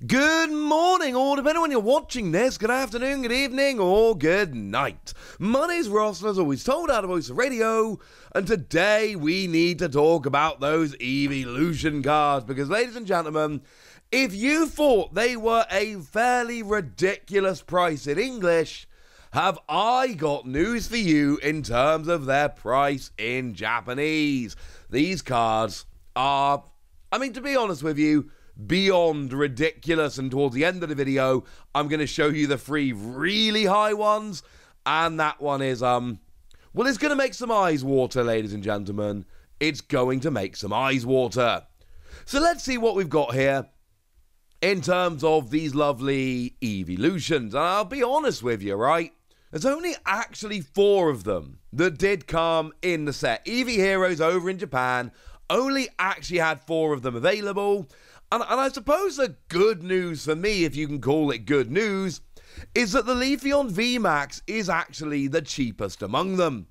Good morning, or depending on when you're watching this, good afternoon, good evening, or good night. My name's Ross, and as always told out of Voice of Radio, and today we need to talk about those Eevee cards, because ladies and gentlemen, if you thought they were a fairly ridiculous price in English, have I got news for you in terms of their price in Japanese. These cards are, to be honest with you, beyond ridiculous, and towards the end of the video I'm going to show you the three really high ones, and that one is well, it's going to make some eyes water, ladies and gentlemen. It's going to make some eyes water. So let's see what we've got here in terms of these lovely Eeveelutions. And I'll be honest with you, right, there's only actually 4 of them that did come in the set. Eevee Heroes over in Japan only actually had 4 of them available. And I suppose the good news for me, if you can call it good news, is that the Leafeon VMAX is actually the cheapest among them.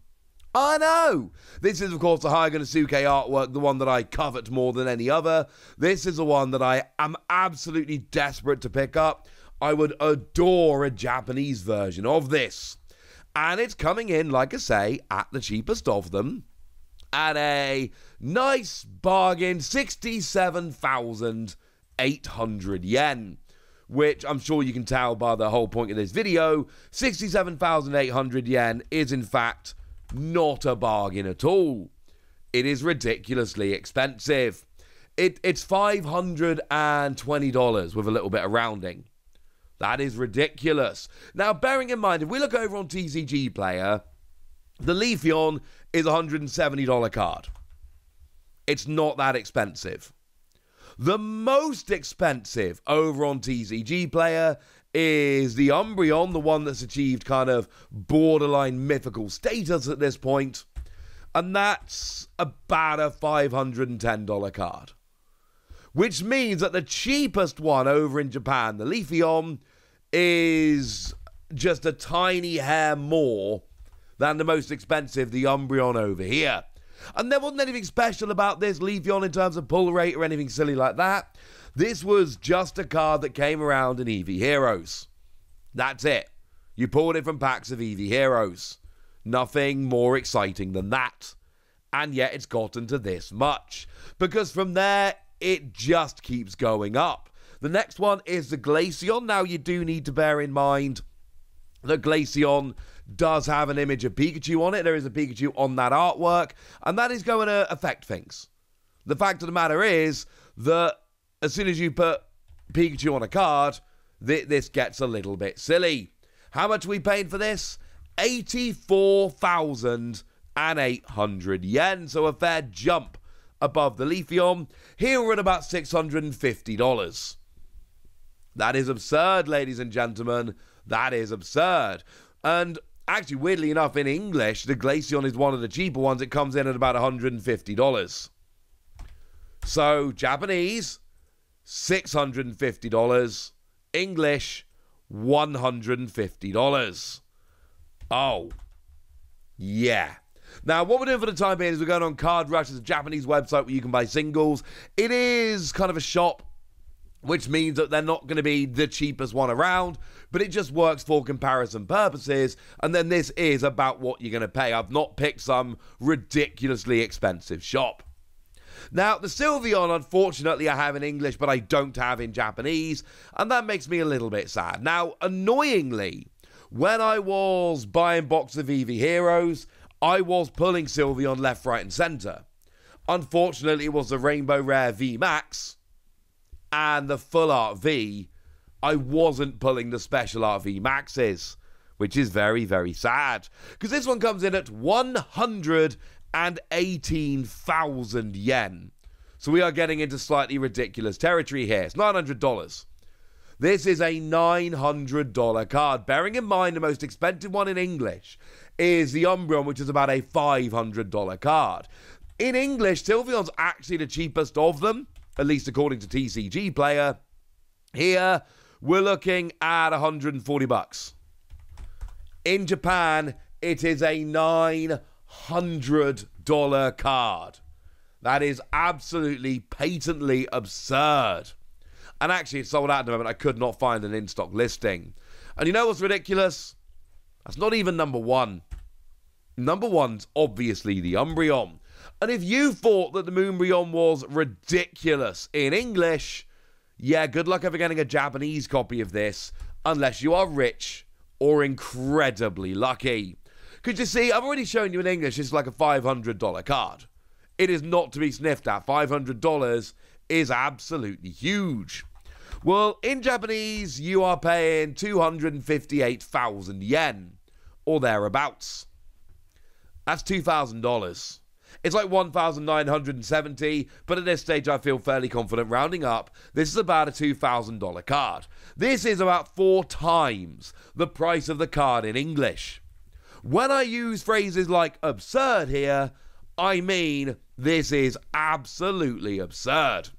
I know! This is, of course, the Haganosuke artwork, the one that I covet more than any other. This is the one that I am absolutely desperate to pick up. I would adore a Japanese version of this. And it's coming in, like I say, at the cheapest of them, at a nice bargain, 67,800 yen, which I'm sure you can tell by the whole point of this video, 67,800 yen is in fact not a bargain at all. It is ridiculously expensive. It's $520 with a little bit of rounding. That is ridiculous. Now, bearing in mind, if we look over on TCG Player, the Leafeon is a $170 card. It's not that expensive. The most expensive over on TCG Player is the Umbreon, the one that's achieved kind of borderline mythical status at this point, and that's about a $510 card. Which means that the cheapest one over in Japan, the Leafeon, is just a tiny hair more than the most expensive, the Umbreon over here. And there wasn't anything special about this Leafeon in terms of pull rate or anything silly like that. This was just a card that came around in Eevee Heroes. That's it. You pulled it from packs of Eevee Heroes. Nothing more exciting than that. And yet it's gotten to this much. Because from there, it just keeps going up. The next one is the Glaceon. Now, you do need to bear in mind that Glaceon does have an image of Pikachu on it. There is a Pikachu on that artwork, and that is going to affect things. The fact of the matter is that as soon as you put Pikachu on a card, this gets a little bit silly. How much are we paying for this? 84,800 yen, so a fair jump above the Leafeon. Here we're at about $650. That is absurd, ladies and gentlemen. That is absurd. And actually, weirdly enough, in English, the Glaceon is one of the cheaper ones. It comes in at about $150. So, Japanese, $650. English, $150. Oh, yeah. Now, what we're doing for the time being is we're going on Card Rush. It's a Japanese website where you can buy singles. It is kind of a shop, which means that they're not going to be the cheapest one around, but it just works for comparison purposes, and then this is about what you're going to pay. I've not picked some ridiculously expensive shop. Now, the Sylveon, unfortunately, I have in English, but I don't have in Japanese, and that makes me a little bit sad. Now, annoyingly, when I was buying boxes of Eevee Heroes, I was pulling Sylveon left, right, and centre. Unfortunately, it was the Rainbow Rare VMAX and the Full Art V. I wasn't pulling the Special Art VMAXs, which is very, very sad. Because this one comes in at 118,000 yen. So we are getting into slightly ridiculous territory here. It's $900. This is a $900 card. Bearing in mind the most expensive one in English is the Umbreon, which is about a $500 card. In English, Sylveon's actually the cheapest of them, at least according to TCG Player. Here, we're looking at $140. In Japan, it is a $900 card. That is absolutely patently absurd. And actually, it's sold out at the moment. I could not find an in-stock listing. And you know what's ridiculous? That's not even number one. Number one's obviously the Umbreon. And if you thought that the Moonbreon was ridiculous in English, yeah, good luck ever getting a Japanese copy of this, unless you are rich or incredibly lucky. Because you see, I've already shown you in English, it's like a $500 card. It is not to be sniffed at. $500 is absolutely huge. Well, in Japanese, you are paying 258,000 yen, or thereabouts. That's $2,000. It's like 1,970, but at this stage I feel fairly confident rounding up. This is about a $2,000 card. This is about 4 times the price of the card in English. When I use phrases like absurd here, I mean this is absolutely absurd.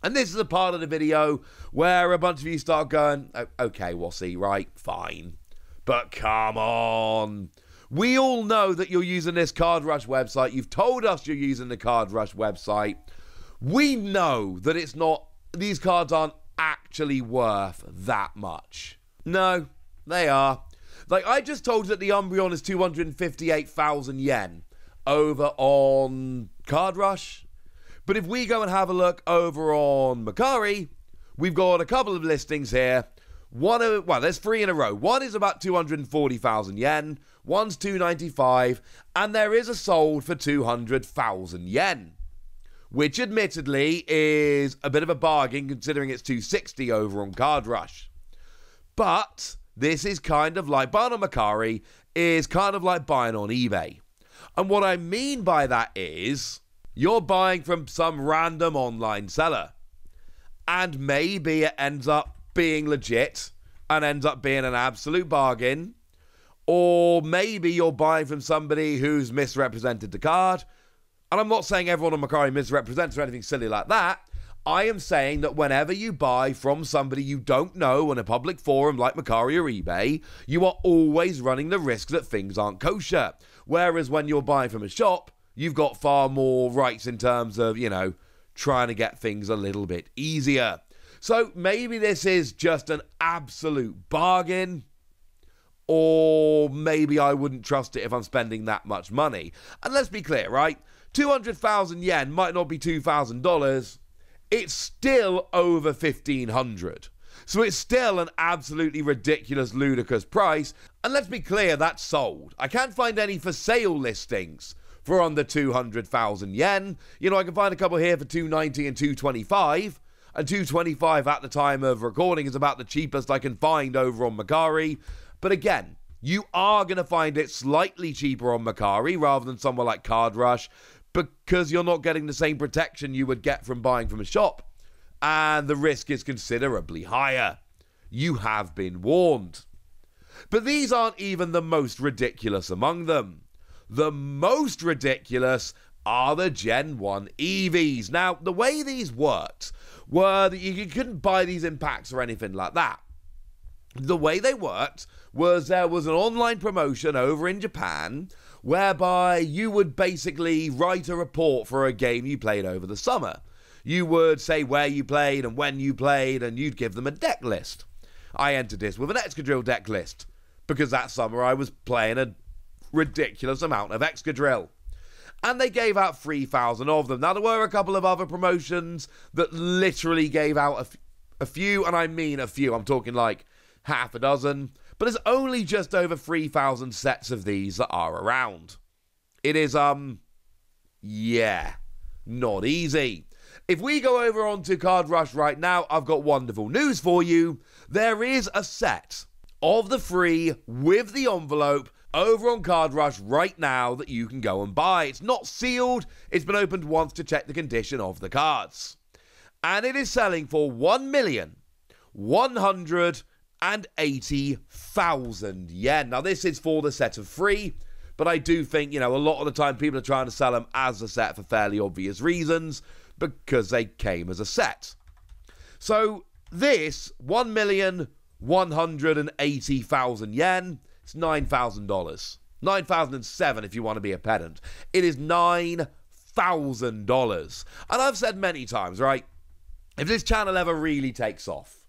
And this is a part of the video where a bunch of you start going, okay, Wassy, right, fine. But come on. We all know that you're using this Card Rush website. You've told us you're using the Card Rush website. We know that it's not, these cards aren't actually worth that much. No, they are. Like, I just told you that the Umbreon is 258,000 yen over on Card Rush. But if we go and have a look over on Mercari, we've got a couple of listings here. Well, there's 3 in a row. One is about 240,000 yen, one's 295, and there is a sold for 200,000 yen, which admittedly is a bit of a bargain considering it's 260 over on Card Rush. But this is kind of like buying on Mercari is kind of like buying on eBay. And what I mean by that is you're buying from some random online seller, and maybe it ends up being legit and ends up being an absolute bargain, or maybe you're buying from somebody who's misrepresented the card. And I'm not saying everyone on Mercari misrepresents or anything silly like that. I am saying that whenever you buy from somebody you don't know on a public forum like Mercari or eBay, you are always running the risk that things aren't kosher. Whereas when you're buying from a shop, you've got far more rights in terms of, you know, trying to get things a little bit easier. So maybe this is just an absolute bargain, or maybe I wouldn't trust it if I'm spending that much money. And let's be clear, right? 200,000 yen might not be $2,000. It's still over 1,500. So it's still an absolutely ridiculous, ludicrous price. And let's be clear, that's sold. I can't find any for sale listings for under 200,000 yen. You know, I can find a couple here for 290 and 225. And 225 at the time of recording is about the cheapest I can find over on Mercari. But again, you are going to find it slightly cheaper on Mercari rather than somewhere like Card Rush, because you're not getting the same protection you would get from buying from a shop. And the risk is considerably higher. You have been warned. But these aren't even the most ridiculous among them. The most ridiculous are the Gen 1 EEVEES. Now, the way these worked were that you couldn't buy these in packs or anything like that. The way they worked was there was an online promotion over in Japan whereby you would basically write a report for a game you played over the summer. You would say where you played and when you played, and you'd give them a deck list. I entered this with an Excadrill deck list because that summer I was playing a ridiculous amount of Excadrill. And they gave out 3,000 of them. Now, there were a couple of other promotions that literally gave out a few, and I mean a few. I'm talking like half a dozen. But there's only just over 3,000 sets of these that are around. It is, yeah, not easy. If we go over onto Card Rush right now, I've got wonderful news for you. There is a set of the free with the envelope over on Card Rush right now that you can go and buy. It's not sealed. It's been opened once to check the condition of the cards. And it is selling for 1,180,000 yen. Now, this is for the set of free, but I do think, you know, a lot of the time people are trying to sell them as a set for fairly obvious reasons, because they came as a set. So this 1,180,000 yen, it's $9,000. $9,007 if you want to be a pedant. It is $9,000. And I've said many times, right? if this channel ever really takes off,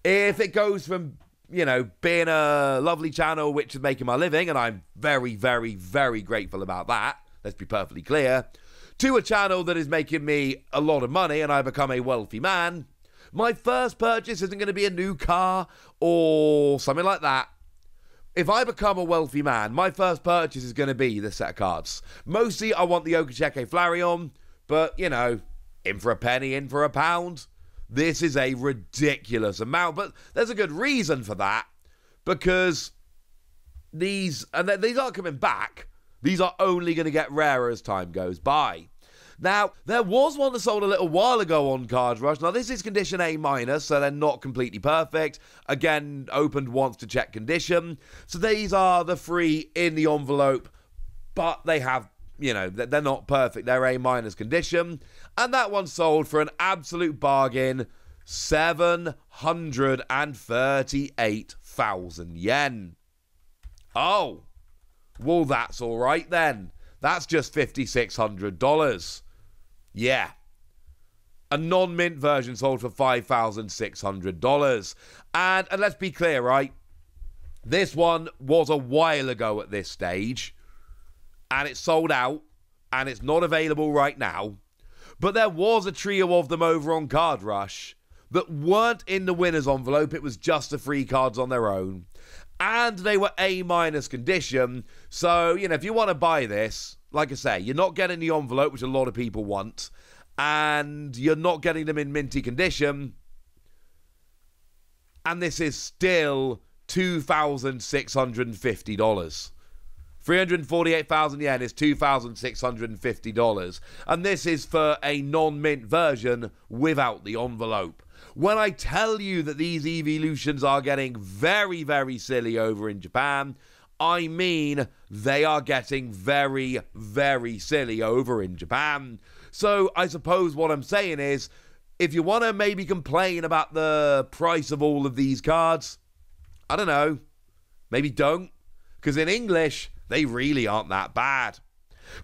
if it goes from, being a lovely channel which is making my living, and I'm very, very, very grateful about that, let's be perfectly clear, to a channel that is making me a lot of money and I become a wealthy man, my first purchase isn't going to be a new car or something like that. If I become a wealthy man, my first purchase is going to be this set of cards. Mostly, I want the Okacheke Flareon, but, in for a penny, in for a pound. This is a ridiculous amount, but there's a good reason for that, because these aren't coming back. These are only going to get rarer as time goes by. Now, there was one that sold a little while ago on Card Rush. Now, this is condition A-, so they're not completely perfect. Again, opened once to check condition. So these are the free in the envelope, but they have, they're not perfect. They're A- condition. And that one sold for an absolute bargain, 738,000 yen. Oh, well, that's all right then. That's just $5,600. Yeah. A non-mint version sold for $5,600. And let's be clear, right? This one was a while ago at this stage. And it sold out. And it's not available right now. But there was a trio of them over on Card Rush that weren't in the winner's envelope. It was just the free cards on their own. And they were A- condition. So, if you want to buy this, like I say, you're not getting the envelope, which a lot of people want, and you're not getting them in minty condition. And this is still $2,650. 348,000 yen is $2,650. And this is for a non-mint version without the envelope. When I tell you that these evolutions are getting very, very silly over in Japan, I mean they are getting very, very silly over in Japan. So I suppose what I'm saying is, if you want to maybe complain about the price of all of these cards, I don't know, maybe don't. Because in English, they really aren't that bad.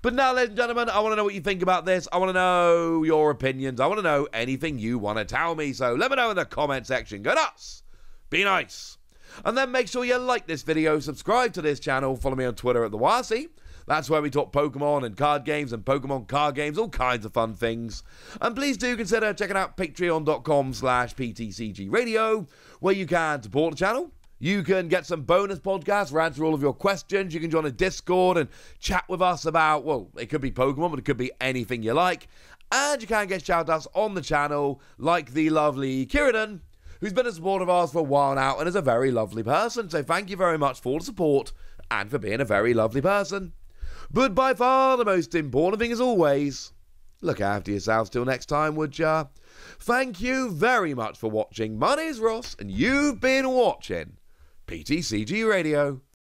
But now, ladies and gentlemen, I want to know what you think about this. I want to know your opinions. I want to know anything you want to tell me. So let me know in the comment section. Go nuts. Be nice. And then make sure you like this video, subscribe to this channel, follow me on Twitter at TheWasi. That's where we talk Pokemon and card games and Pokemon card games, all kinds of fun things. And please do consider checking out patreon.com/PTCGradio, where you can support the channel. You can get some bonus podcasts where I answer all of your questions. You can join a Discord and chat with us about, well, it could be Pokemon, but it could be anything you like. And you can get shout-outs on the channel, like the lovely Kiridan, who's been a supporter of ours for a while now and is a very lovely person. So thank you very much for the support and for being a very lovely person. But by far the most important thing, as always, look after yourselves till next time, would ya? Thank you very much for watching. My name's Ross, and you've been watching PTCG Radio.